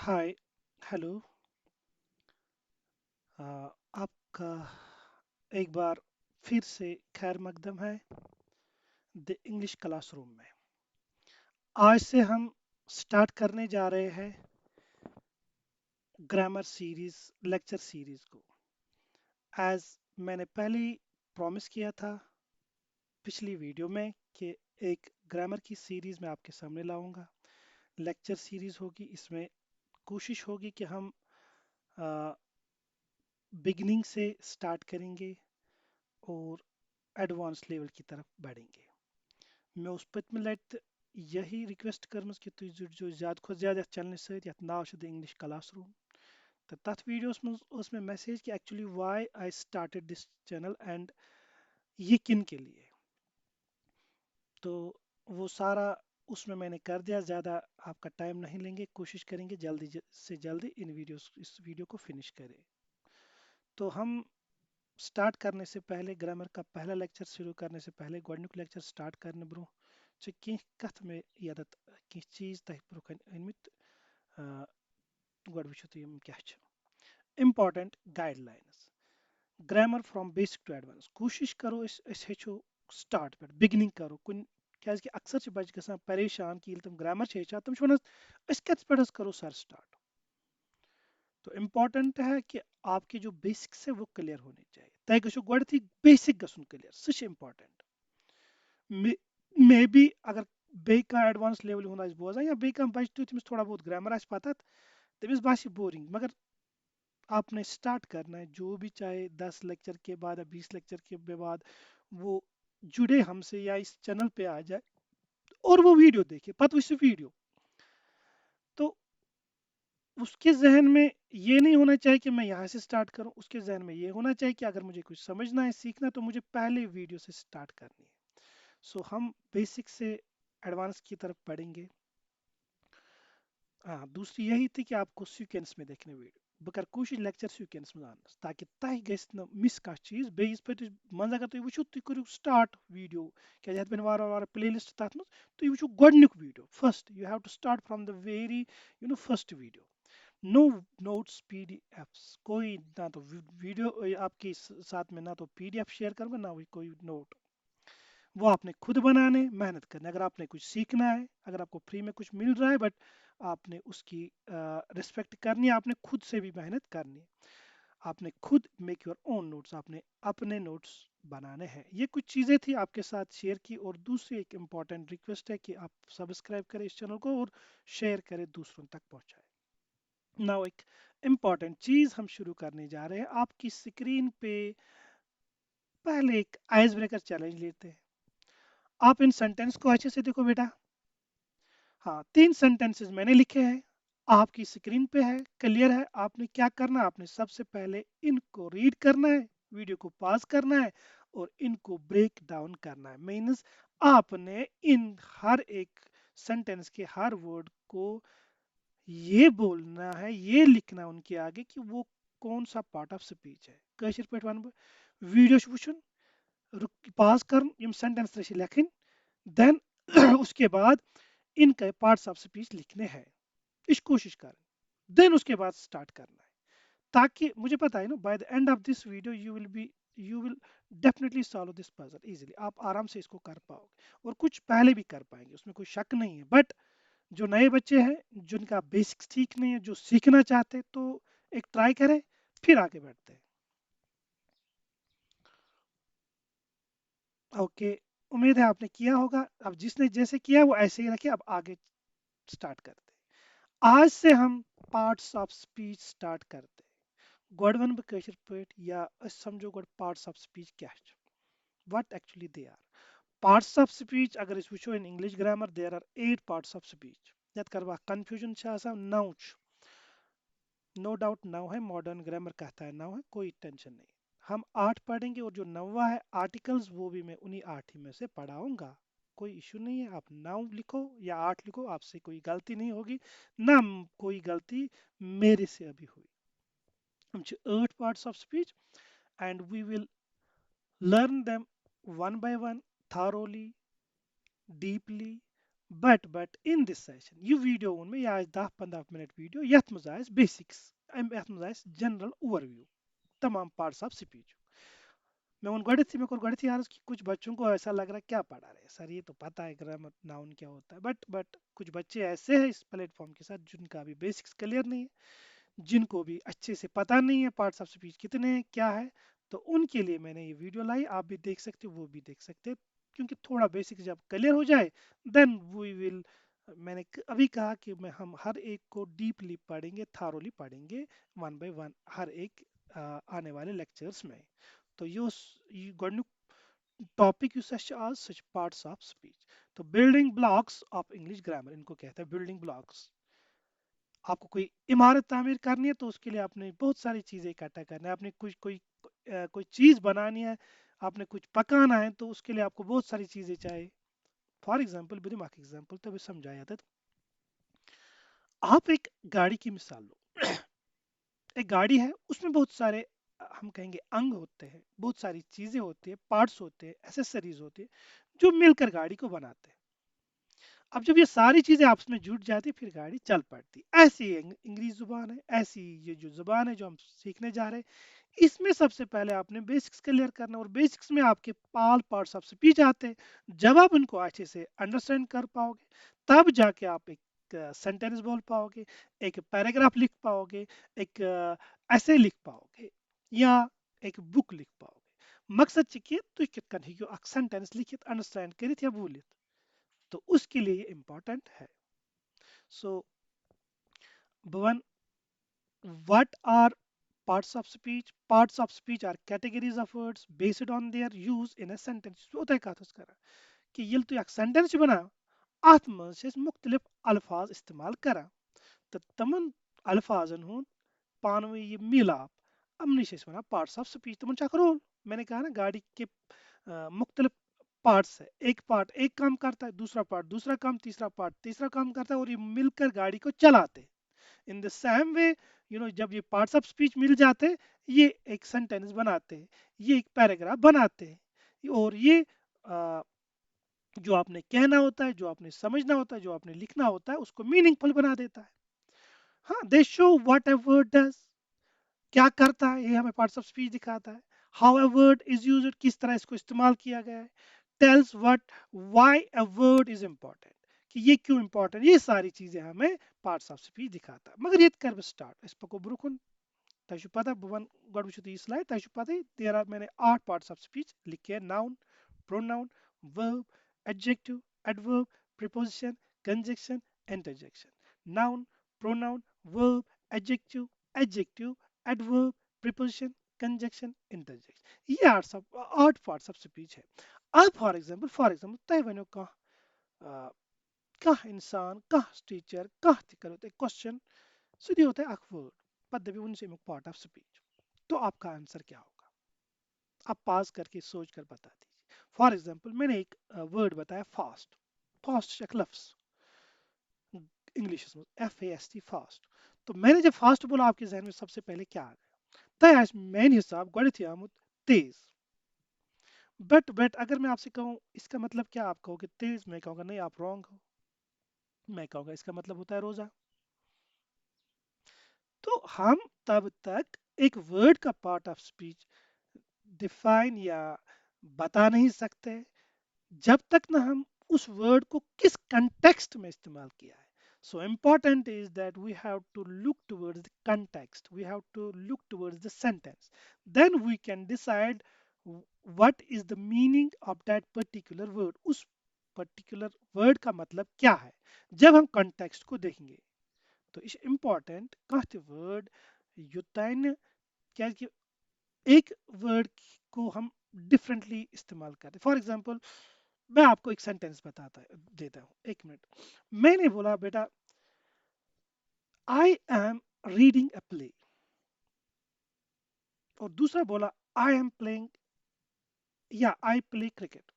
हाय। Hello. आपका एक बार फिर से खैर मकदम है द इंग्लिश क्लासरूम में। आज से हम स्टार्ट करने जा रहे हैं ग्रामर सीरीज, लेक्चर सीरीज को। एज मैंने पहले ही प्रॉमिस किया था पिछली वीडियो में कि एक ग्रामर की सीरीज मैं आपके सामने लाऊंगा। लेक्चर सीरीज होगी, इसमें कोशिश होगी कि हम बिगिनिंग से स्टार्ट करेंगे और एडवांस लेवल की तरफ बढ़ेंगे। मैं उस पत मिलत यही रिक्वेस्ट करमस कि तुम जुड़ो ज्यादा खो ज्यादा चैनल सत यथ नाव द इंग्लिश क्लासरूम। तो तथ वीडियोस में में मैसेज कि actually why I started this channel and ये किन के लिए। तो वो सारा उसमें मैंने कर दिया। ज़्यादा आपका टाइम नहीं लेंगे, कोशिश करेंगे जल्दी से जल्दी इस वीडियो को फिनिश करें। तो हम स्टार्ट करने से पहले, ग्रामर का पहला लेक्चर शुरू करने से पहले, गोडनुक लेक्चर स्टार्ट करने ब्रो कथ में यदत कह चीज तह ब्रोकन अनमित गोड वुचो तुम क्या important guidelines grammar from basic to advance. कोशिश करो हेचो स्टार्ट पे बिगिनिंग करो कुन क्या कि अक्सर बच गसान परेशान कि तुम ग्रामर हेचान तुम कत पे करो सर स्टार्ट। तो इम्पॉर्टेंट है कि आपके जो बेसिक्स है वो क्लियर होने चाहिए। तय गो गोथी बेसिक गसन क्लियर, सह इम्पॉर्टेंट। मे बी अगर बे एडवांस लेवल हूं बोजान या बे बच तमिस थोड़ा बहुत ग्रामर पता तमिस बासी बोरिंग, मगर आपने स्टार्ट करना है। जो भी चाहे 10 लेक्चर के बाद या 20 लेक्चर के बाद वो जुड़े हमसे या इस चैनल पे आ जाए और वो वीडियो देखे पत उस वीडियो। तो उसके जहन में ये नहीं होना चाहिए कि मैं यहाँ से स्टार्ट करूँ, उसके जहन में ये होना चाहिए कि अगर मुझे कुछ समझना है, सीखना है, तो मुझे पहले वीडियो से स्टार्ट करनी है। सो हम बेसिक से एडवांस की तरफ पढ़ेंगे। हाँ, दूसरी यही थी कि आपको सीक्वेंस में देखने वीडियो बह कर कोशिश लेक्चर सीक्वेंस में आन ताकि तह गि मिस कह चीज बेस पे मन अगर तुम वो तुम करो स्टार्ट वीडियो क्या पे वार प्ले लिस्ट तथ मज तुम वो गोडनुक video first. You have to start from the very first video. No notes PDFs, कोई ना तो वीडियो आपके साथ में ना तो पीडीएफ शेयर करूंगा ना कोई नोट। वो आपने खुद बनाने, मेहनत करनी। अगर आपने कुछ सीखना है, अगर आपको फ्री में कुछ मिल रहा है बट आपने उसकी रिस्पेक्ट करनी है, आपने खुद से भी मेहनत करनी है। आपने खुद मेक योर ओन नोट्स, आपने अपने नोट्स बनाने हैं। ये कुछ चीज़ें थी आपके साथ शेयर की। और दूसरी एक इम्पॉर्टेंट रिक्वेस्ट है कि आप सब्सक्राइब करें इस चैनल को और शेयर करें, दूसरों तक पहुंचाएं। नाउ एक इम्पॉर्टेंट चीज़ हम शुरू करने जा रहे हैं। आपकी स्क्रीन पे पहले एक आइस ब्रेकर चैलेंज लेते हैं। आप इन सेंटेंस को अच्छे से देखो बेटा। हाँ, 3 सेंटेंसेस मैंने लिखे हैं, आपकी स्क्रीन पे है, क्लियर है। आपने क्या करना है, आपने सबसे पहले इनको रीड करना है, वीडियो को पॉज करना है और इनको ब्रेक डाउन करना है। मीन्स आपने इन हर एक सेंटेंस के हर वर्ड को ये बोलना है, ये लिखना उनके आगे कि वो कौन सा पार्ट ऑफ स्पीच है। कशिर पे वन वीडियो वुचन, पॉज कर सेंटेंस लेखन, देन उसके बाद इनके पार्ट्स ऑफ स्पीच लिखने हैं। इस कोशिश करें, देन उसके बाद स्टार्ट करना है। ताकि मुझे पता है ना by the end of this video you will definitely solve this puzzle easily. आप आराम से इसको कर पाओगे और कुछ पहले भी कर पाएंगे, उसमें कोई शक नहीं है। बट जो नए बच्चे हैं, जिनका बेसिक्स ठीक नहीं है, जो सीखना चाहते हैं, तो एक ट्राई करें, फिर आगे बढ़ते हैं। ओके, उम्मीद है आपने किया होगा। अब जिसने जैसे किया वो ऐसे ही रखे। अब आगे स्टार्ट करते हैं। आज से हम पार्ट्स ऑफ स्पीच स्टार्ट करते हैं। गोड वन बकशर पे या समझो गोड पार्ट्स ऑफ स्पीच क्या है, what actually they are. Parts of speech अगर इस वुचो in English grammar there are 8 parts of speech. यत करवा कंफ्यूजन नौ, नो डाउट नौ है, मॉडर्न ग्रामर कहता है नौ है, कोई टेंशन नहीं। हम 8 पढ़ेंगे और जो नौवा है आर्टिकल्स वो भी मैं उन्हीं 8 ही में से पढ़ाऊंगा। कोई इशू नहीं है, आप 9 लिखो या 8 लिखो, आपसे कोई गलती नहीं होगी, ना कोई गलती मेरे से अभी हुई। हम 8 parts of speech and we will learn them one by one, thoroughly, deeply, but in this session यह वीडियो में यह 10-15 मिनट वीडियो यथ मज बेसिक्स यथ मज जनरल ओवरव्यू तमाम पार्ट्स ऑफ स्पीच। मैं उन गणित से मैं को गणित यार कि कुछ बच्चों को ऐसा लग रहा है क्या पढ़ा रहे हैं सर, ये तो पता है ग्रामर नाउन क्या होता है, बट कुछ बच्चे ऐसे हैं इस प्लेटफॉर्म के साथ जिनका भी बेसिक्स क्लियर नहीं है, जिनको भी अच्छे से पता नहीं है पार्ट्स ऑफ स्पीच कितने हैं क्या है। तो उनके लिए मैंने ये वीडियो लाई, आप भी देख सकते हो वो भी देख सकते हैं, क्योंकि थोड़ा बेसिक जब क्लियर हो जाए देन वी विल, मैंने अभी कहा कि मैं हम हर एक को डीपली पढ़ेंगे, थारोली पढ़ेंगे, वन बाय वन हर एक आने वाले लेक्चर्स में। तो ये गोडनुक टॉपिक यूज आज सच पार्ट्स ऑफ स्पीच। तो building blocks of English grammar इनको कहते हैं बिल्डिंग ब्लॉक्स। आपको कोई इमारत तामीर करनी है तो उसके लिए आपने बहुत सारी चीज़ें इकट्ठा करना है, आपने कुछ कोई चीज़ बनानी है, आपने कुछ पकाना है तो उसके लिए आपको बहुत सारी चीज़ें चाहिए। फॉर एग्जाम्पल भी दिमाग एग्जाम्पल तभी समझाया था। आप एक गाड़ी की मिसाल लो। एक गाड़ी है उसमें बहुत सारे हम कहेंगे अंग होते हैं, बहुत सारी चीज़ें होती है, पार्ट्स होते हैं, एसेसरीज होते हैं जो मिलकर गाड़ी को बनाते हैं। अब जब ये सारी चीजें आपस में जुट जाती फिर गाड़ी चल पड़ती। ऐसी इंग्लिश जुबान है, ऐसी ये जो जुबान है जो हम सीखने जा रहे हैं, इसमें सबसे पहले आपने बेसिक्स क्लियर करना, और बेसिक्स में आपके पाल पार्ट्स ऑफ स्पीच आते हैं। जब आप उनको अच्छे से अंडरस्टैंड कर पाओगे तब जाके आप एक सेंटेंस बोल पाओगे, एक पैराग्राफ लिख पाओगे, एक ऐसे लिख पाओगे, या एक बुक लिख पाओगे। मकसद चिकित तो सेंटेंस लिखित अंडरस्टैंड करित या बोलित, तो उसके लिए ये इम्पोर्टेंट है। सो भवन, what are parts of speech? Parts of speech are categories of words based on their use in a sentence। वो तय कहा था कि ये तो एक सेंटेंस बना अथ मज मुख्तलिफ अल्फाज इस्तेमाल करा, तो तमन अल्फाजन हूँ पानवे ये मिलाप अमनी से वना पार्ट्स ऑफ स्पीच। तमन चाक रोल, मैंने कहा ना गाड़ी के मुख्तलिफ पार्ट्स है, एक पार्ट एक काम करता है, दूसरा पार्ट दूसरा काम, तीसरा पार्ट तीसरा काम करता है, और ये मिलकर गाड़ी को चलाते हैं। इन द सेम वे जब ये पार्ट्स ऑफ स्पीच मिल जाते हैं ये एक सेंटेंस बनाते हैं, ये एक पैराग्राफ बनाते हैं, और ये जो आपने कहना होता है, जो आपने समझना होता है, जो आपने लिखना होता है उसको मीनिंगफुल बना देता है। हाँ, दे show what a word does, क्या करता है ये हमें पार्ट्स ऑफ स्पीच दिखाता है। How a word is used, किस तरह इसको इस्तेमाल किया गया है। Tells what why a word is important, कि ये क्यों इंपॉर्टेंट, ये सारी चीजें हमें पार्ट्स ऑफ स्पीच दिखाता है। मगर ये कर स्टार्ट इस पको ब्रुकुन तु पता बन गड वुचु ये स्लाइड तु पता देयर आर मैंने 8 पार्ट्स ऑफ स्पीच लिखे, noun, pronoun, verb, adjective, adverb, preposition, conjunction, interjection. Noun, pronoun, verb, adjective, adjective, adverb, preposition, conjunction, interjection, ये 8 पार्ट्स ऑफ स्पीच है। अब फॉर एग्जांपल तय वनो कह इंसान कह टीचर कह करो क्वेश्चन, सीधी होता है अख वर्ड पद भी उनसे पार्ट ऑफ स्पीच। तो आपका आंसर क्या होगा, आप पास करके सोच कर बता दीजिए। फॉर एग्जाम्पल मैंने एक वर्ड बताया फास्ट। फास्ट एक लफ्ज इंग्लिश में FAST फास्ट। तो मैंने जब फास्ट बोला आपके जहन में सबसे पहले क्या आ गया, तय मेन हिसाब गणित आमुत तेज। बट अगर मैं आपसे कहूँ इसका मतलब क्या, आप कहोगे तेज, मैं कहूँगा नहीं आप रॉन्ग हो, मैं कहूँगा इसका मतलब होता है रोजा। तो हम तब तक एक वर्ड का पार्ट ऑफ स्पीच डिफाइन या बता नहीं सकते जब तक ना हम उस वर्ड को किस कंटेक्स्ट में इस्तेमाल किया है। So important is that we have to look towards the context, we have to look towards the sentence, then we can decide what is the meaning of that particular word. उस particular word का मतलब क्या है जब हम context को देखेंगे। तो इस इम्पॉर्टेंट कहते वर्ड युतन क्या कि एक वर्ड को हम डिफरेंटली इस्तेमाल करते हैं। फॉर एग्जांपल मैं आपको एक सेंटेंस बताता देता हूँ, एक मिनट। मैंने बोला बेटा आई एम रीडिंग अ प्ले, और दूसरा बोला आई एम प्लेइंग या आई प्ले क्रिकेट।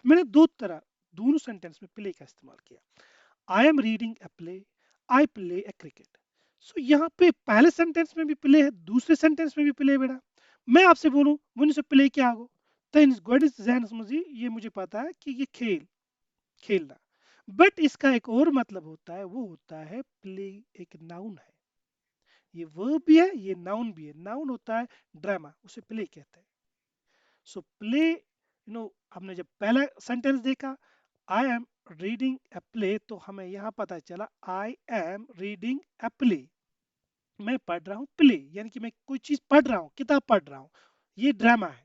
मैंने दो तरह दोनों सेंटेंस में प्ले का इस्तेमाल किया। I am reading a play, I play a cricket. So यहाँ पे पहले सेंटेंस में भी प्ले है, दूसरे सेंटेंस में भी प्ले है बेटा। मैं आपसे बोलूं मुझे से प्ले क्या हो, तो इन जहन समझिए ये मुझे पता है कि ये खेलना। बट इसका एक और मतलब होता है, वो होता है प्ले। एक नाउन है, ये वर्ब भी है, ये नाउन भी है। नाउन होता है ड्रामा, उसे प्ले कहते हैं। सो प्ले, हमने जब पहला सेंटेंस देखा, आई एम रीडिंग ए प्ले, तो हमें यहाँ पता चला आई एम रीडिंग ए प्ले, मैं पढ़ रहा हूँ प्ले, यानी कि मैं कोई चीज पढ़ रहा हूँ, किताब पढ़ रहा हूँ, ये ड्रामा है।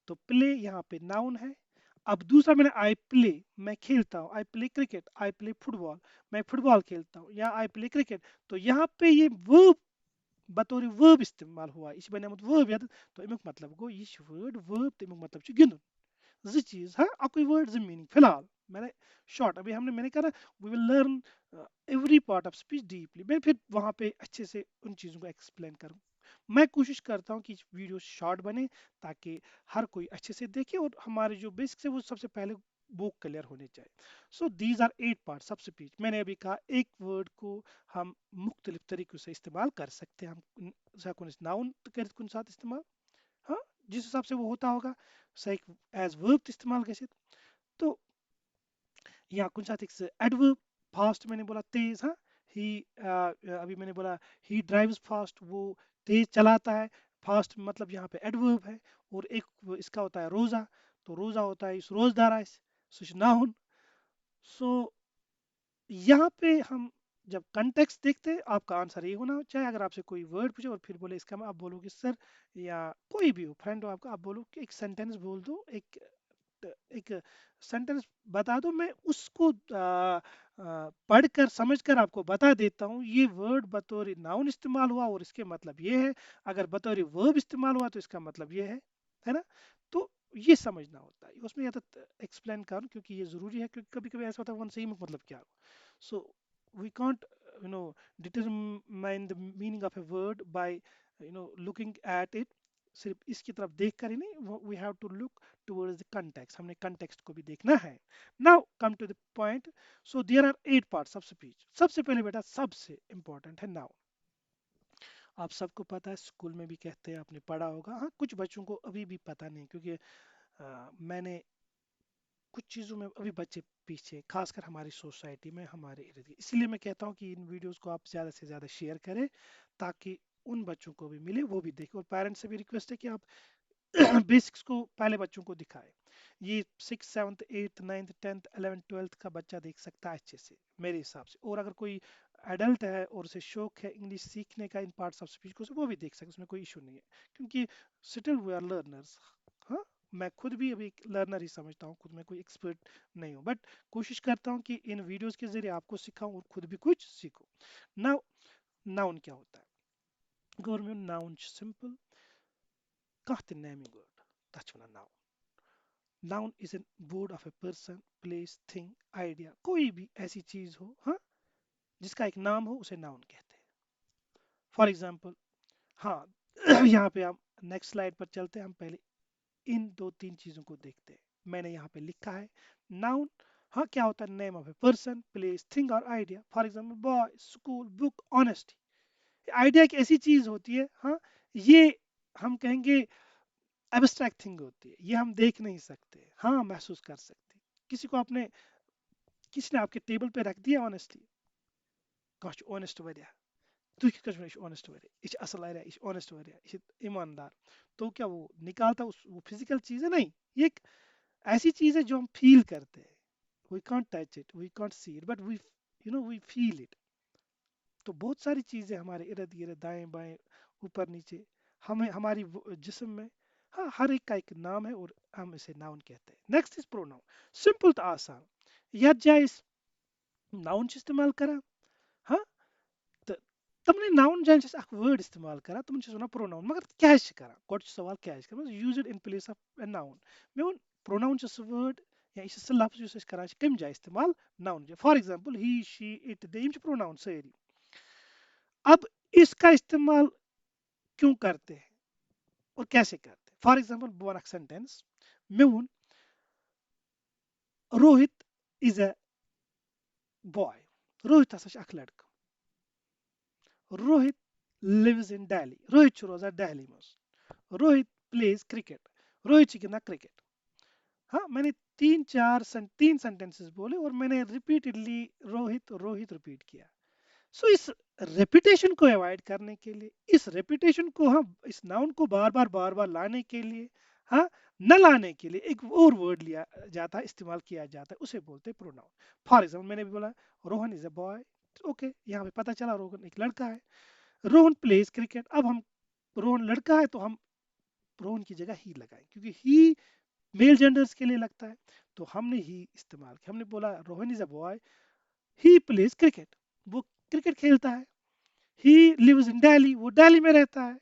तो प्ले यहाँ पे नाउन है। अब दूसरा मैंने आई प्ले, मैं खेलता हूँ, I play cricket, I play football, मैं फुटबॉल खेलता हूँ, या आई प्ले क्रिकेट। तो यहाँ पे ये वर्ब बतौर वर्ब इस्तेमाल हुआ, इस बने वर्ब या तो अमुक मतलब गो यह वर्ड वर्ब तो अमुक मतलब गिंदुन। जी चीज हाँ अकुई वर्ड जी मीनिंग फिलहाल मैंने शॉर्ट अभी मैंने कहा we will learn every part of speech deeply, मैं फिर वहां पे अच्छे से उन चीजों को एक्सप्लेन करूँ। मैं कोशिश करता हूँ कि वीडियो शॉर्ट बने ताकि हर कोई अच्छे से देखे और हमारे जो बेसिक्स है वो सबसे पहले वो क्लियर होने चाहिए। So these are 8 parts of speech. मैंने अभी कहा एक वर्ड को हम मुख्तलिफ तरीकों से इस्तेमाल कर सकते हैं। हम नाउन कर साथ इस्तेमाल, हाँ, जिस हिसाब से वो होता होगा सही एज वर्ब इस्तेमाल कैसे। तो यहाँ कुछ साथ एक एडवर्ब, फास्ट मैंने बोला तेज, हाँ, ही अभी मैंने बोला ही ड्राइव्स फास्ट, वो तेज चलाता है। फास्ट मतलब यहाँ पे एडवर्ब है। और एक इसका होता है रोजा, तो रोजा होता है इस रोजदार है, नाउन। सो यहाँ पे हम जब कंटेक्स्ट देखते हैं आपका आंसर ये होना चाहिए। अगर आपसे कोई वर्ड पूछे और फिर बोले इसका आप बोलोगे सर, या कोई भी हो फ्रेंड हो आपका, आप बोलो कि एक सेंटेंस बोल दो, एक सेंटेंस बता दो, मैं उसको पढ़कर समझकर आपको बता देता हूँ ये वर्ड बतौर नाउन इस्तेमाल हुआ और इसके मतलब ये है, अगर बतौर वर्ब इस्तेमाल हुआ तो इसका मतलब ये है ना। तो ये समझना होता है उसमें, या तो एक्सप्लेन करूँ क्योंकि ये ज़रूरी है, क्योंकि कभी कभी ऐसा होता है वन सही में मतलब क्या हो। So we can't determine the meaning of a word by looking at it, सिर्फ इसकी तरफ देख कर ही नहीं, we have to look towards the context, हमने कंटेक्स्ट को भी देखना है। Now come to the point. So there are 8 parts of speech. सबसे पहले बेटा सबसे इंपॉर्टेंट है नाउन। आप सबको पता है, स्कूल में भी कहते हैं, आपने पढ़ा होगा, हाँ कुछ बच्चों को अभी भी पता नहीं, क्योंकि मैंने कुछ चीज़ों में अभी बच्चे पीछे, खासकर हमारी सोसाइटी में, हमारे इर्द गिर्द। इसलिए मैं कहता हूँ कि इन वीडियोस को आप ज़्यादा से ज़्यादा शेयर करें ताकि उन बच्चों को भी मिले, वो भी देखें। और पेरेंट्स से भी रिक्वेस्ट है कि आप बेसिक्स को पहले बच्चों को दिखाएं। ये 6th 7th 8th 9th 10th 11th 12th का बच्चा देख सकता है अच्छे से मेरे हिसाब से। और अगर कोई एडल्ट है और उसे शौक है इंग्लिश सीखने का इन पार्ट्स ऑफ स्पीच को, वो भी देख सकते, उसमें कोई इशू नहीं है, क्योंकि स्टिल वी आर लर्नर्स। हाँ, मैं खुद भी अभी लर्नर ही समझता हूँ खुद, मैं कोई एक्सपर्ट नहीं हूँ, बट कोशिश करता हूँ कि इन वीडियोस के जरिए आपको सिखाऊं और खुद भी कुछ सीखूं। नाउ नाउन क्या होता है? गवर्नमेंट नाउन सिंपल कहते नेमिंग वर्ड तच noun. Noun is an word of a person place thing idea, कोई भी ऐसी चीज हो, हाँ, जिसका एक नाम हो उसे नाउन कहते हैं। फॉर एग्जाम्पल, हाँ, यहाँ पे हम नेक्स्ट स्लाइड पर चलते हैं, हम पहले इन दो तीन चीजों को देखते हैं। मैंने यहाँ पे लिखा है नाउन, हाँ, क्या होता है? Name of a person place thing और idea. For example boy school book honesty. Idea एक ऐसी चीज होती है, हाँ, ये हम कहेंगे एब्स्ट्रैक्ट थिंग होती है, ये हम देख नहीं सकते, हाँ महसूस कर सकते। किसी को आपने किसी ने आपके टेबल पे रख दिया ऑनेस्टली, कह ऑनेस्ट वरिया, तु ऑनेस्ट वरिया, ये असल आ रहा है, ऑनेस्ट वरिया, ये ईमानदार। तो क्या वो निकालता वो फिजिकल चीज है? नहीं, ये एक ऐसी चीज है जो हम फील करते हैं। We can't touch it, we can't see it, but we we feel it. तो बहुत सारी चीजें हमारे इर्द गिर्द, दाएं बाएं, ऊपर नीचे, हमें हमारी जिस्म में, हाँ, हर एक का एक नाम है और हम इसे नाउन कहते हैं। Next is pronoun. सिंपल तो आसान, यत जाए नाउन इस्तेमाल करा, हाँ, तो तुमने नाउन जान वर्ड इस्तेमाल करा, तुम वन प्रोनाउन, मगर क्या करा गोट सवाल क्या कर use it in place of a noun. May one pronoun word या यह लफ्ज कम जाए इस्तेमाल नाउन जाए। For example he she it they pronoun सारी। अब इसका इस्तेमाल क्यों करते हैं और कैसे करते हैं? For example one sentence may one Rohit is a boy, Rohit हसा लड़का, Rohit lives in Delhi, Rohit रोजान दिल्ली में, रोहित प्लेज क्रिकेट, रोहित गिंदा क्रिकेट। हाँ, मैंने तीन सेंटेंसेस बोले और मैंने रिपीटेडली रोहित रोहित रिपीट किया। सो इस रेपिटेशन को अवॉइड करने के लिए, इस रेपिटेशन को हम इस नाउन को बार बार लाने के लिए, हाँ, न लाने के लिए एक और वर्ड लिया जाता है, इस्तेमाल किया जाता है, उसे बोलते हैं प्रोनाउन। फॉर एग्जाम्पल मैंने भी बोला Rohan is a boy, okay, यहाँ पे पता चला रोहन एक लड़का है। रोहन प्लेज क्रिकेट, अब हम रोहन लड़का है तो हम रोहन की जगह ही लगाएं, क्योंकि ही मेल जेंडर्स के लिए लगता है, तो हमने ही इस्तेमाल किया। हमने बोला Rohan is a boy, he plays cricket, वो क्रिकेट खेलता है। ही लिव्स इन दिल्ली, वो दिल्ली में रहता है।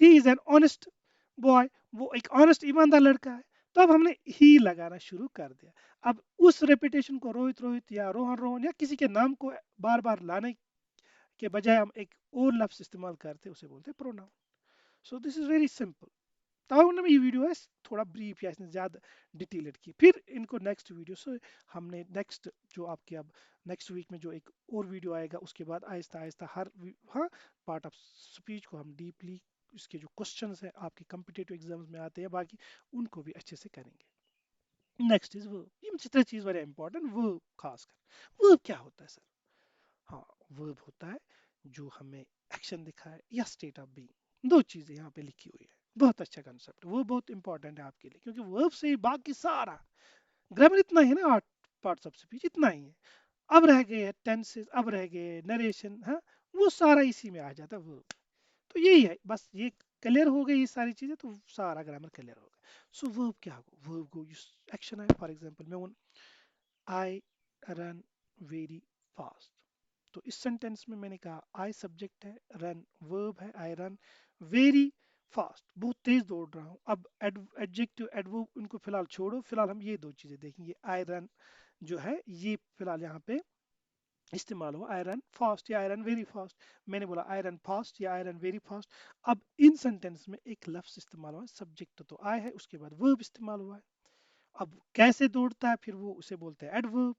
He is an honest boy, वो एक ऑनेस्ट ईमानदार लड़का है। तो अब हमने ही लगाना शुरू कर दिया। अब उस रेपिटेशन को रोहित रोहित या रोहन रोहन या किसी के नाम को बार बार लाने के बजाय हम एक और लफ्ज इस्तेमाल करते, उसे बोलते pronoun. So this is very simple. तो हमने ये वीडियो है थोड़ा ब्रीफ या इसने ज़्यादा डिटेलेड की, फिर इनको नेक्स्ट वीडियो से हमने नेक्स्ट जो आपके अब नेक्स्ट वीक में जो एक और वीडियो आएगा, उसके बाद आहिस्ता आहिस्ता हर हाँ पार्ट ऑफ स्पीच को हम डीपली, इसके जो क्वेश्चंस हैं आपके कम्पिटेटिव एग्जाम्स में आते हैं बाकी, उनको भी अच्छे से करेंगे। नेक्स्ट इज वर्ब, ये जितना चीज़ बड़ा इंपॉर्टेंट, वर्ब खासकर। वर्ब क्या होता है सर? हाँ, वर्ब होता है जो हमें एक्शन दिखाए या स्टेट ऑफ बीइंग, दो चीजें यहाँ पे लिखी हुई है। बहुत अच्छा कंसेप्ट, वो बहुत इंपॉर्टेंट है आपके लिए, क्योंकि वर्ब से ही बाकी सारा ग्रामर इतना ही है ना, आठ पार्ट्स ऑफ स्पीच इतना ही है। अब रह गए टेंसेस, अब रह गए नरेशन, हाँ, वो सारा इसी में आ जाता है वर्ब। तो यही है, बस ये क्लियर हो गई ये सारी चीजें, तो सारा ग्रामर क्लियर होगा। सो वर्ब क्या होगा? वर्ब को एक्शन है। फॉर एग्जांपल मैं आई रन वेरी फास्ट, तो इस सेंटेंस में मैंने कहा आई सब्जेक्ट है, रन वर्ब है, आई रन वेरी फास्ट, बहुत तेज दौड़ रहा हूँ। अब एडजेक्टिव एडवर्ब उनको फिलहाल छोड़ो, फिलहाल हम ये दो चीजें देखेंगे। आई रन जो है ये फिलहाल यहाँ पे इस्तेमाल हुआ, आई रन फास्ट या आई रन वेरी फास्ट। मैंने बोला आई रन फास्ट या आई रन वेरी फास्ट। अब इन सेंटेंस में एक लफ्ज इस्तेमाल हुआ, सब्जेक्ट तो आई है, उसके बाद वर्ब इस्तेमाल हुआ है। अब कैसे दौड़ता है फिर वो उसे बोलते हैं एडवर्ब।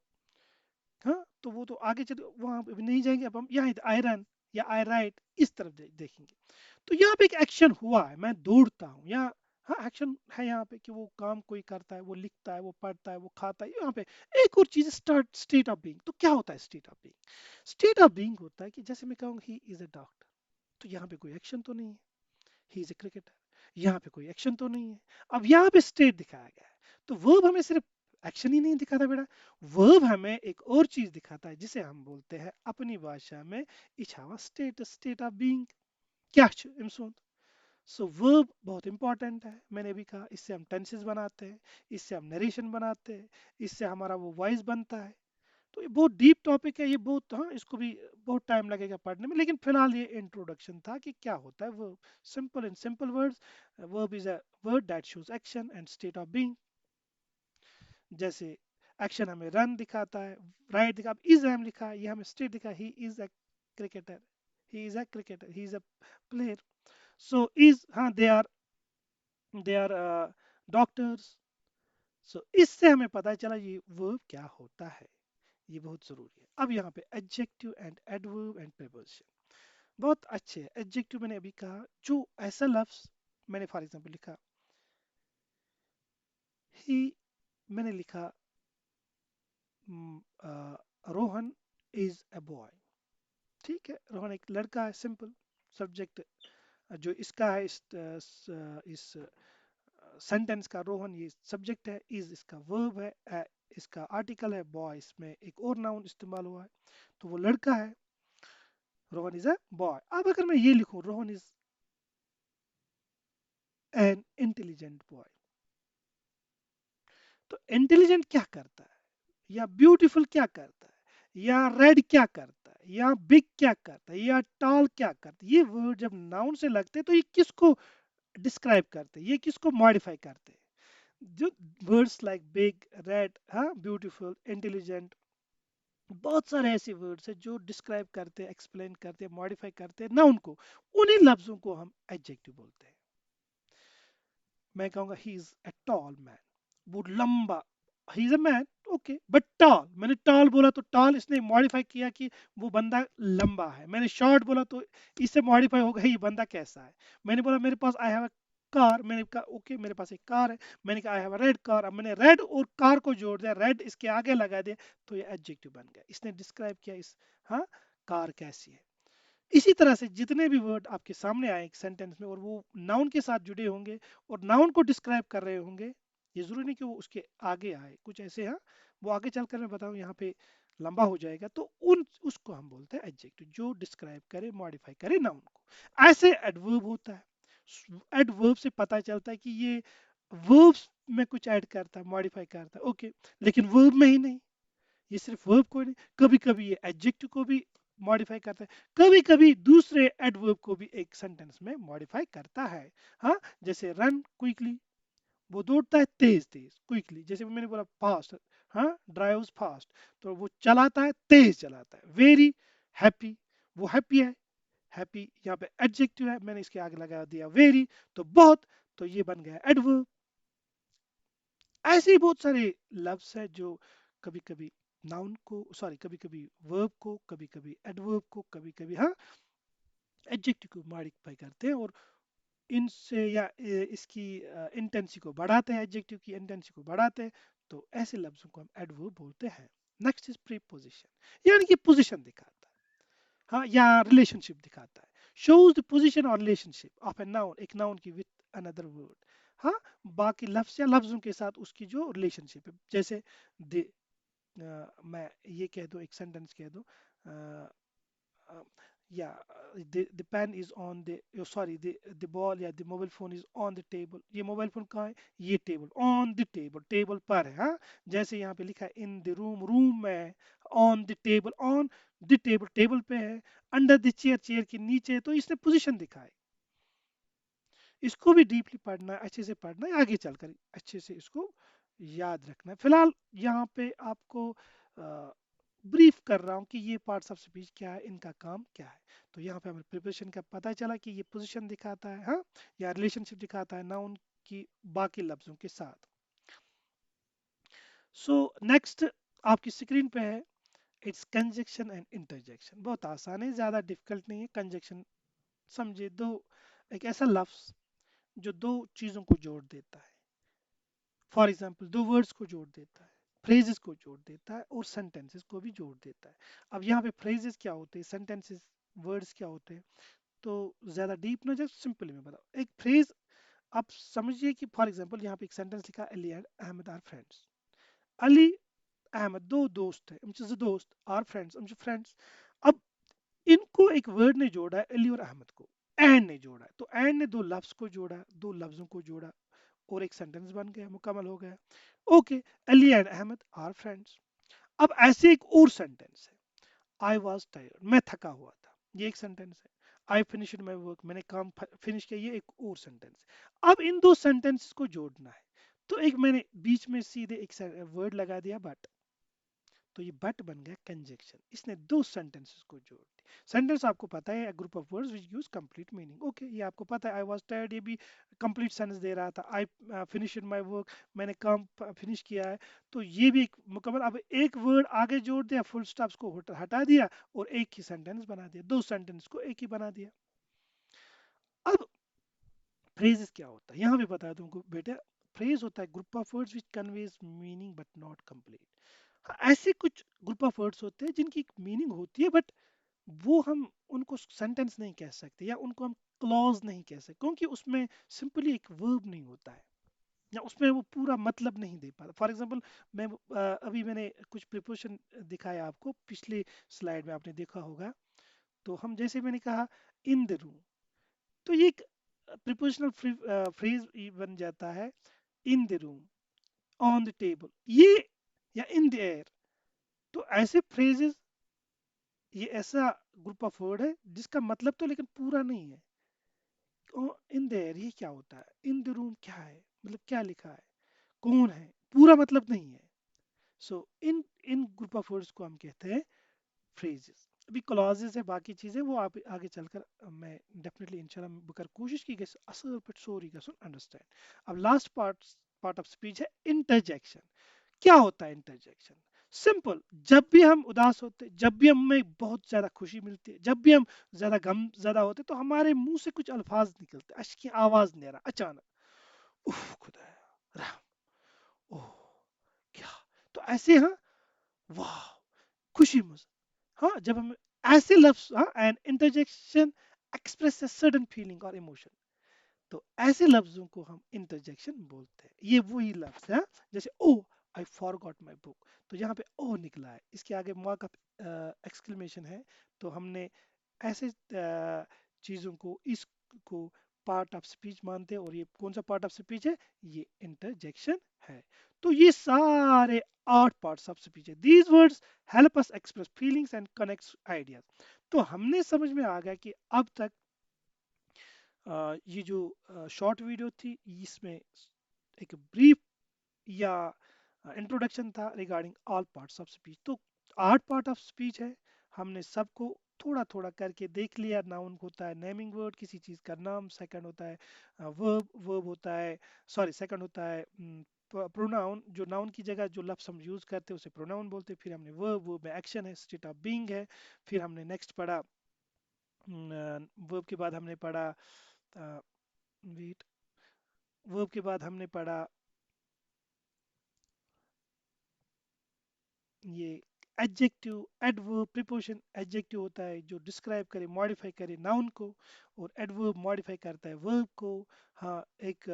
हाँ, तो वो तो आगे चल वहां पे नहीं जाएंगे, अब हम यहाँ आई रन या आई राइट इस तरफ देखेंगे। तो यहाँ पे एक एक्शन हुआ है, मैं दौड़ता हूँ, या हाँ एक्शन है यहाँ पे कि वो काम कोई करता है, वो लिखता है, वो पढ़ता है, वो खाता है। यहाँ पे एक और चीज स्टार्ट, स्टेट ऑफ बीइंग। तो क्या होता है state of being? State of being होता है कि जैसे मैं कहूँ ही इज अ डॉक्टर, तो यहाँ पे कोई एक्शन तो नहीं है। ही इज ए क्रिकेटर, यहाँ पे कोई एक्शन तो नहीं है। अब यहाँ पे स्टेट दिखाया गया है, तो वर्ब हमें सिर्फ एक्शन ही नहीं दिखाता बेटा, वर्ब हमें एक और चीज दिखाता है जिसे हम बोलते हैं अपनी भाषा में इच्छावा स्टेट, स्टेट ऑफ बीइंग। क्या इमसोन? सो वर्ब बहुत इंपॉर्टेंट है, मैंने भी कहा इससे हम टेंसेस बनाते हैं, इससे हम नरेशन बनाते हैं, इससे हमारा वो वॉइस बनता है। तो ये बहुत डीप टॉपिक है ये, बहुत, हाँ, इसको भी बहुत टाइम लगेगा पढ़ने में, लेकिन फिलहाल ये इंट्रोडक्शन था कि क्या होता है verb. Simple in simple words, verb is a word that shows action and state of being. जैसे एक्शन हमें रन दिखाता है, राइट दिखा, इज एम लिखा है, ये हमें स्टेट दिखा, ही is a cricketer, he is a cricketer, he is a player. So is, हाँ, दे आर डॉक्टर्स। सो इससे हमें पता चला ये वर्ब क्या होता है, ये बहुत जरूरी है। अब यहाँ पे adjective and adverb and preposition बहुत अच्छे हैं। एडजेक्टिव मैंने अभी कहा, जो ऐसा लफ्ज, मैंने फॉर एग्जांपल लिखा ही, मैंने लिखा रोहन इज अ बॉय, ठीक है, रोहन एक लड़का है, सिंपल। सब्जेक्ट जो इसका है, इस सेंटेंस का, रोहन ये सब्जेक्ट है, इज इसका वर्ब है, इसका आर्टिकल है, बॉय इसमें एक और नाउन इस्तेमाल हुआ है, तो वो लड़का है। Rohan is a boy. अब अगर मैं ये लिखूं Rohan is an intelligent boy, तो इंटेलिजेंट क्या करता है, या ब्यूटीफुल क्या करता है, या रेड क्या करता है, या बिग क्या करता है, या टॉल क्या करता है, ये वर्ड जब नाउन से लगते हैं तो ये किसको डिस्क्राइब करते हैं, ये किसको मॉडिफाई करते हैं? जो वर्ड्स लाइक बिग, रेड, हाँ, ब्यूटीफुल, इंटेलिजेंट, बहुत सारे ऐसे वर्ड्स हैं जो डिस्क्राइब करते हैं, एक्सप्लेन करते हैं, मॉडिफाई करते हैं नाउन को। उन्हीं लफ्जों को हम एडजेक्टिव बोलते हैं। मैं कहूंगा he is a tall man, वो लंबा, he is a man, okay, but tall, मैंने टॉल बोला तो टॉल इसने मॉडिफाई किया कि वो बंदा लंबा है। मैंने शॉर्ट बोला तो इससे मॉडिफाई होगा ये बंदा कैसा है। मैंने बोला मेरे पास आई हैव अ कार, मैंने कहा ओके मेरे पास एक कार है, मैंने कहा I have a red car, अब मैंने रेड और कार को जोड़ दिया, रेड इसके आगे लगा दिया, तो ये एडजेक्टिव बन गया, इसने डिस्क्राइब किया इस, हाँ, कार कैसी है। इसी तरह से जितने भी वर्ड आपके सामने आए एक सेंटेंस में और वो नाउन के साथ जुड़े होंगे और नाउन को डिस्क्राइब कर रहे होंगे, ये जरूरी नहीं कि वो उसके आगे आए, कुछ ऐसे, हाँ, वो आगे चलकर मैं बताऊं, यहाँ पे लंबा हो जाएगा, तो उन उसको हम बोलते हैं एडजेक्टिव, जो डिस्क्राइब करे, मॉडिफाई करे नाउन को। ऐसे एडवर्ब होता है, एडवर्ब से पता चलता है कि ये वर्ब्स में कुछ ऐड करता है, मॉडिफाई करता है, ओके, लेकिन वर्ब में ही नहीं, ये सिर्फ वर्ब को नहीं, कभी कभी ये एडजेक्टिव को भी मॉडिफाई करता है, कभी कभी दूसरे एडवर्ब को भी एक सेंटेंस में मॉडिफाई करता है। हाँ, जैसे रन क्विकली, वो दौड़ता है तेज तेज, क्विकली, जैसे मैंने बोला फास्ट, हाँ, ड्राइव्स फास्ट, तो वो चलाता है तेज चलाता है। वेरी हैप्पी, वो हैप्पी है, हैप्पी यहाँ पे एडजेक्टिव है, मैंने इसके आगे लगा दिया वेरी, तो बहुत, तो ये बन गया एडवर्ब। ऐसे ही बहुत सारे लफ्ज है जो कभी कभी नाउन को, सॉरी, कभी कभी वर्ब को, कभी कभी एडवर्ब को, कभी कभी, हाँ, एडजेक्टिव को मॉडिफाई करते हैं और इनसे या इसकी इंटेंसी को बढ़ाते हैं, एडजेक्टिव की इंटेंसी को बढ़ाते हैं, तो ऐसे लफ्जों को हम एडवर्ब बोलते हैं। नेक्स्ट इज प्रीपोजिशन, यानी कि पोजीशन दिखाता है, हाँ, या रिलेशनशिप दिखाता है, शोज द पोजीशन और रिलेशनशिप ऑफ ए नाउन, एक नाउन की विद अनदर वर्ड, हाँ, बाकी लफ्ज या लफ्जों के साथ उसकी जो रिलेशनशिप है, जैसे दे, मैं ये कह दूं, एक सेंटेंस कह दूं, या the pen is on the, sorry, the ball या the mobile phone is on the table, ये मोबाइल फोन कहाँ है, ये table, on the table, table पर है, हाँ, जैसे यहाँ पे लिखा है इन द रूम, रूम में है, on the table, on the table, table पे है, अंडर द चेयर, चेयर के नीचे, तो इसने पोजीशन दिखाई। इसको भी डीपली पढ़ना है, अच्छे से पढ़ना है, आगे चलकर अच्छे से इसको याद रखना है। फिलहाल यहाँ पे आपको ब्रीफ कर रहा हूँ कि ये पार्ट्स ऑफ स्पीच क्या है, इनका काम क्या है। तो यहाँ पे हमें प्रिपरेशन का पता चला कि ये पोजीशन दिखाता है, हाँ, या रिलेशनशिप दिखाता है नाउन की बाकी लफ्जों के साथ। सो नेक्स्ट आपकी स्क्रीन पे है, इट्स कंजक्शन एंड इंटरजेक्शन। बहुत आसान है, ज़्यादा डिफिकल्ट नहीं है। कंजक्शन समझे, दो, एक ऐसा लफ्ज जो दो चीज़ों को जोड़ देता है, फॉर एग्जाम्पल दो वर्ड्स को जोड़ देता है, फ्रेजेस को जोड़ देता है और सेंटेंसेस को भी जोड़ देता है। अब यहाँ पे फ्रेजेस क्या होते हैं, सेंटेंसेस, वर्ड्स क्या होते हैं, तो ज़्यादा डीप ना जाए, सिंपली मैं बताऊँ, एक फ्रेज आप समझिए कि फॉर एग्जाम्पल यहाँ पे एक सेंटेंस लिखा, Ali and Ahmed are friends. Ali Ahmed दो दोस्त हैं, दोस्त, आर फ्रेंड्स, फ्रेंड्स। अब इनको एक वर्ड ने जोड़ा है, अली और अहमद को, एंड ने जोड़ा है, तो एंड ने दो लफ्ज को जोड़ा, दो लफ्जों को जोड़ा और एक सेंटेंस बन गया, मुकम्मल हो गया। Okay, Ali and Ahmed are friends. अब ऐसे एक और सेंटेंस है, आई वॉज टायर्ड, मैं थका हुआ था, ये एक सेंटेंस है। आई फिनिश्ड माई वर्क, मैंने काम फिनिश किया, ये एक और सेंटेंस है। अब इन दो सेंटेंसेस को जोड़ना है, तो एक मैंने बीच में सीधे एक वर्ड लगा दिया बट, तो ये बट बन गया कंजक्शन, इसने दो सेंटेंसेस को जोड़ दी। सेंटेंस आपको पता है, group of words which gives complete meaning, okay, ये आपको पता है। आई वाज टायर्ड, ये भी कंप्लीट सेंटेंस दे रहा था। आई फिनिश्ड माय वर्क, मैंने काम फिनिश किया है, तो ये भी एक मुकम्मल। अब एक वर्ड आगे जोड़ दिया, फुल स्टॉप्स को हटा दिया और एक ही सेंटेंस बना दिया, दो सेंटेंस को एक ही बना दिया। अब फ्रेजेस क्या होता है, यहाँ भी बताया तुमको बेटा। फ्रेज होता है group of words which conveys meaning but not complete. ऐसे कुछ ग्रुप ऑफ वर्ड्स होते हैं जिनकी मीनिंग होती है, बट वो हम उनको सेंटेंस नहीं कह सकते या उनको हम क्लॉज नहीं कह सकते, क्योंकि उसमें सिंपली एक वर्ब नहीं होता है या उसमें वो पूरा मतलब नहीं दे पाता। फॉर एग्जांपल, मैं अभी मैंने कुछ प्रिपोजिशन दिखाया आपको, पिछले स्लाइड में आपने देखा होगा, तो हम जैसे मैंने कहा इन द रूम, तो ये एक प्रिपोजिशनल फ्रेज बन जाता है, in the room, on the table, ये, या इन द एयर। तो ऐसे फ्रेजेस, ये ऐसा ग्रुप ऑफ वर्ड है जिसका मतलब तो लेकिन पूरा नहीं है। इन देयर ये क्या होता है, इन द रूम क्या है, मतलब क्या लिखा है, कौन है, पूरा मतलब नहीं है। सो इन इन ग्रुप ऑफ वर्ड्स को हम कहते हैं फ्रेजेस। अभी क्लॉजेस है, बाकी चीजें वो आप आगे चलकर मैं डेफिनेटली इंशाल्लाह बकर कोशिश की गई असल पर सॉरी का सुन अंडरस्टैंड। अब last part part of speech है इंटरजेक्शन। क्या होता है इंटरजेक्शन? सिंपल। जब भी हम उदास होते, जब भी हमें बहुत ज्यादा खुशी मिलती है, जब भी हम ज्यादा गम ज्यादा होते, तो हमारे मुंह से कुछ अल्फाज निकलते, अश्क की आवाज नहीं आ रहा, अचानक उफ खुदा, राम, ओह, क्या, तो ऐसे, हाँ, वाह, खुशी मुझे, हाँ, जब हम ऐसे लफ्ज, हाँ, an interjection express a sudden feeling और इमोशन, तो ऐसे लफ्जों को हम इंटरजेक्शन बोलते हैं। ये वही लफ्ज है, जैसे ओ, आई फॉरगॉट माई बुक, तो यहाँ पे ओ निकला है, इसके आगे मार्क ऑफ एक्सक्लेमेशन है, तो हमने ऐसे चीजों को, इसको पार्ट ऑफ स्पीच मानते हैं, और ये कौन सा पार्ट ऑफ स्पीच है, ये इंटरजेक्शन है। तो ये सारे 8 पार्ट्स ऑफ स्पीच है। These words help us express feelings and connect ideas. तो हमने समझ में आ गया कि अब तक ये जो शॉर्ट वीडियो थी, इसमें एक ब्रीफ या इंट्रोडक्शन था regarding all parts of speech. तो 8 पार्ट ऑफ स्पीच है, हमने सबको थोड़ा थोड़ा करके देख लिया। नाउन होता है नेमिंग वर्ड, किसी चीज़ का नाम। सेकंड होता है वर्ब, वर्ब होता है, सॉरी, सेकंड होता है प्रोनाउन, जो नाउन की जगह जो लफ्ज़ हम यूज़ करते हैं उसे प्रोनाउन बोलते हैं। फिर हमने वर्ब, वर्ब में एक्शन है, स्टेट ऑफ बीइंग है। फिर हमने नेक्स्ट पढ़ा, वर्ब के बाद हमने पढ़ा, वेट, वर्ब के बाद हमने पढ़ा ये एडजेक्टिव, एडवर्ब, प्रीपोजिशन। एडजेक्टिव होता है जो डिस्क्राइब करे, मॉडिफाई करे नाउन को, और एडवर्ब मॉडिफाई करता है वर्ब को। हाँ, एक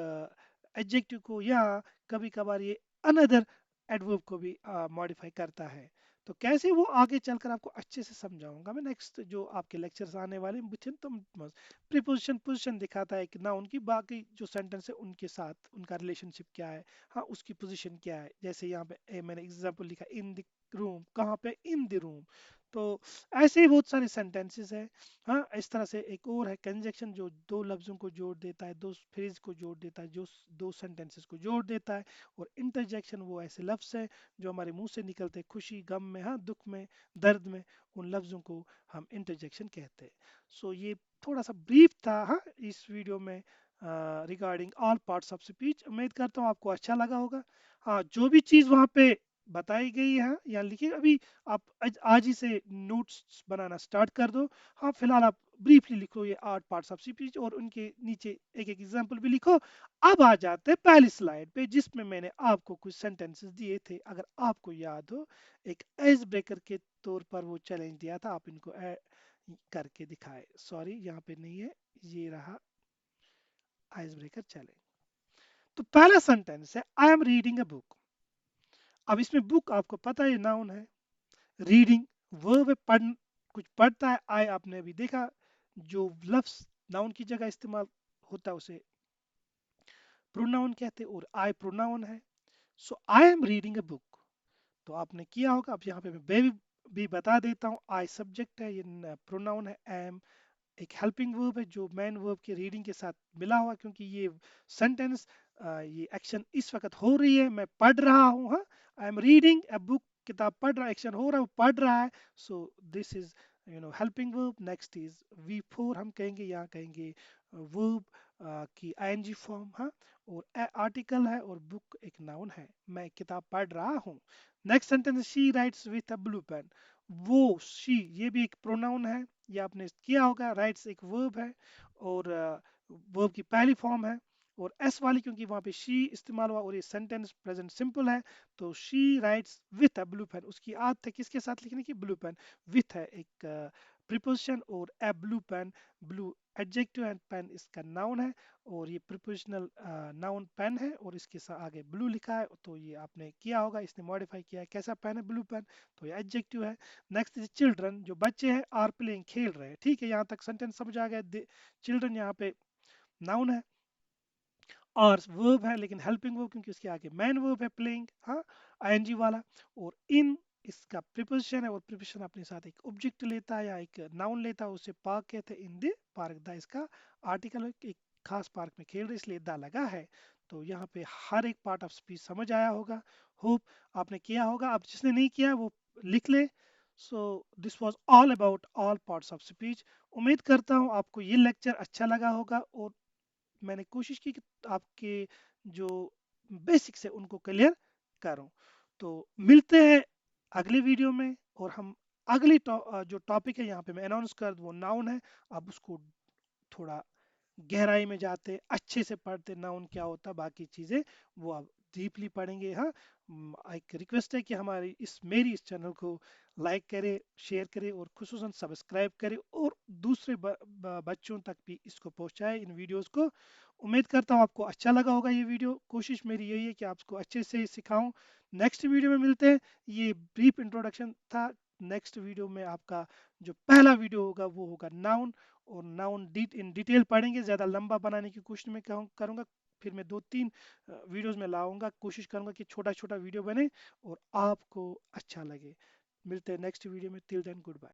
एडजेक्टिव को, या कभी कभार ये अनदर एडवर्ब को भी मॉडिफाई करता है। तो कैसे वो आगे चलकर आपको अच्छे से समझाऊंगा मैं, नेक्स्ट जो आपके लेक्चर्स आने वाले हैं, मुझे तो प्रीपोजिशन, पोजिशन दिखाता है कि ना उनकी बाकी जो सेंटेंस है उनके साथ उनका रिलेशनशिप क्या है, हाँ, उसकी पोजीशन क्या है। जैसे यहाँ पे मैंने एग्जांपल लिखा, इन द रूम, कहाँ पे, इन द रूम। तो ऐसे ही बहुत सारे सेंटेंसेस है। हाँ, इस तरह से एक और है कंजक्शन, जो दो लफ्जों को जोड़ देता है, दो फ्रेज को जोड़ देता है, जो दो सेंटेंसेस को जोड़ देता है। और इंटरजेक्शन वो ऐसे लफ्ज है जो हमारे मुंह से निकलते हैं, खुशी, गम में, हाँ, दुख में, दर्द में, उन लफ्जों को हम इंटरजेक्शन कहते हैं। सो ये थोड़ा सा ब्रीफ था, हाँ, इस वीडियो में regarding all parts of speech. उम्मीद करता हूँ आपको अच्छा लगा होगा। हाँ, जो भी चीज़ वहाँ पे बताई गई है या लिखी, अभी आप आज ही से नोट्स बनाना स्टार्ट कर दो। हाँ, फिलहाल आप ब्रीफली लिखो ये 8 पार्ट्स ऑफ स्पीच, और उनके नीचे एक एक एग्जाम्पल भी लिखो। अब आ जाते हैं पहली स्लाइड पे, जिसमें मैंने आपको कुछ सेंटेंसेस दिए थे, अगर आपको याद हो, एक आइस ब्रेकर के तौर पर वो चैलेंज दिया था, आप इनको करके दिखाए। सॉरी, यहाँ पे नहीं है, ये रहा आइस ब्रेकर चैलेंज। तो पहला सेंटेंस है, आई एम रीडिंग अ बुक। अब इसमें बुक आपको पता है नाउन है, रीडिंग वर्ब है, पढ़, कुछ पढ़ता है। आई आपने अभी देखा, जो लफ्ज नाउन की जगह इस्तेमाल होता है उसे प्रोनाउन कहते हैं, और आई प्रोनाउन है। So I am reading a book, तो आपने किया होगा। अब यहाँ पे मैं भी बता देता हूँ, आई सब्जेक्ट है, ये प्रोनाउन है, एम एक हेल्पिंग वर्ब है जो मेन वर्ब के रीडिंग के साथ मिला हुआ, क्योंकि ये सेंटेंस, ये एक्शन इस वक्त हो रही है, मैं पढ़ रहा हूँ। हाँ, आई एम रीडिंग अ बुक, किताब पढ़ रहा, एक्शन हो रहा है, वो पढ़ रहा है। So this is helping verb. Next is V four, हम कहेंगे, यहाँ कहेंगे वर्ब की आईएनजी फॉर्म। हाँ, और आर्टिकल है, और बुक एक नाउन है, मैं किताब पढ़ रहा हूँ। Next sentence, she writes with a blue pen. वो, शी, ये भी एक प्रोनाउन है, ये आपने किया होगा। राइट्स एक वर्ब है, और वर्ब की पहली फॉर्म है, और एस वाली, क्योंकि वहां पे शी इस्तेमाल हुआ, और ये सेंटेंस प्रेजेंट सिंपल है। तो she writes with a blue pen, उसकी आदत है किसके साथ लिखने की, ब्लू पेन। विथ है एक प्रीपोजिशन, और a blue pen, blue adjective, and pen इसका नाउन है, और ये प्रीपोजिशनल नाउन पेन है, और इसके साथ आगे ब्लू लिखा है। तो ये आपने किया होगा, इसने मॉडिफाई किया है, कैसा पेन है, ब्लू पेन, तो ये एडजेक्टिव है। नेक्स्ट इज चिल्ड्रन, जो बच्चे हैं, आर प्लेइंग, खेल रहे हैं। ठीक है, यहाँ तक सेंटेंस समझ आ गया। चिल्ड्रन यहाँ पे नाउन है, और वर्ब है, लेकिन हेल्पिंग वर्ब, क्योंकि उसके आगे मैन वर्ब है, प्लेइंग, हाँ, आईएनजी वाला। और इन इसका प्रीपोजिशन है, और प्रीपोजिशन अपने साथ एक ऑब्जेक्ट लेता है या एक नाउन लेता है, उसे पार्क कहते हैं, इन द पार्क। द इसका आर्टिकल है, एक खास पार्क में खेल रहे, इसलिए द लगा है। तो यहाँ पे हर एक पार्ट ऑफ स्पीच समझ आया होगा, होप आपने किया होगा। अब जिसने नहीं किया वो लिख ले। So this was all about all parts of speech. उम्मीद करता हूँ आपको ये लेक्चर अच्छा लगा होगा, और मैंने कोशिश की कि आपके जो बेसिक्स है उनको क्लियर करूं। तो मिलते हैं अगले वीडियो में। और हम अगली जो टॉपिक है यहाँ पे मैं अनाउंस कर दूँ, वो नाउन है। अब उसको थोड़ा गहराई में जाते, अच्छे से पढ़ते, नाउन क्या होता, बाकी चीज़ें वो अब डीपली पढ़ेंगे। हाँ, एक रिक्वेस्ट है कि हमारी इस चैनल को लाइक करें, शेयर करें और खुसूसन सब्सक्राइब करें, और दूसरे बच्चों तक भी इसको पहुंचाएं, इन वीडियोस को। उम्मीद करता हूँ आपको अच्छा लगा होगा ये वीडियो। कोशिश मेरी यही है कि आपको अच्छे से सिखाऊं। नेक्स्ट वीडियो में मिलते हैं। ये ब्रीफ इंट्रोडक्शन था। नेक्स्ट वीडियो में आपका जो पहला वीडियो होगा वो होगा नाउन। और नाउन इन डिटेल पढ़ेंगे, ज़्यादा लंबा बनाने की कोशिश मैं करूँगा। फिर मैं 2-3 वीडियोस में लाऊंगा, कोशिश करूँगा कि छोटा छोटा वीडियो बने और आपको अच्छा लगे। मिलते हैं नेक्स्ट वीडियो में। Till then good bye.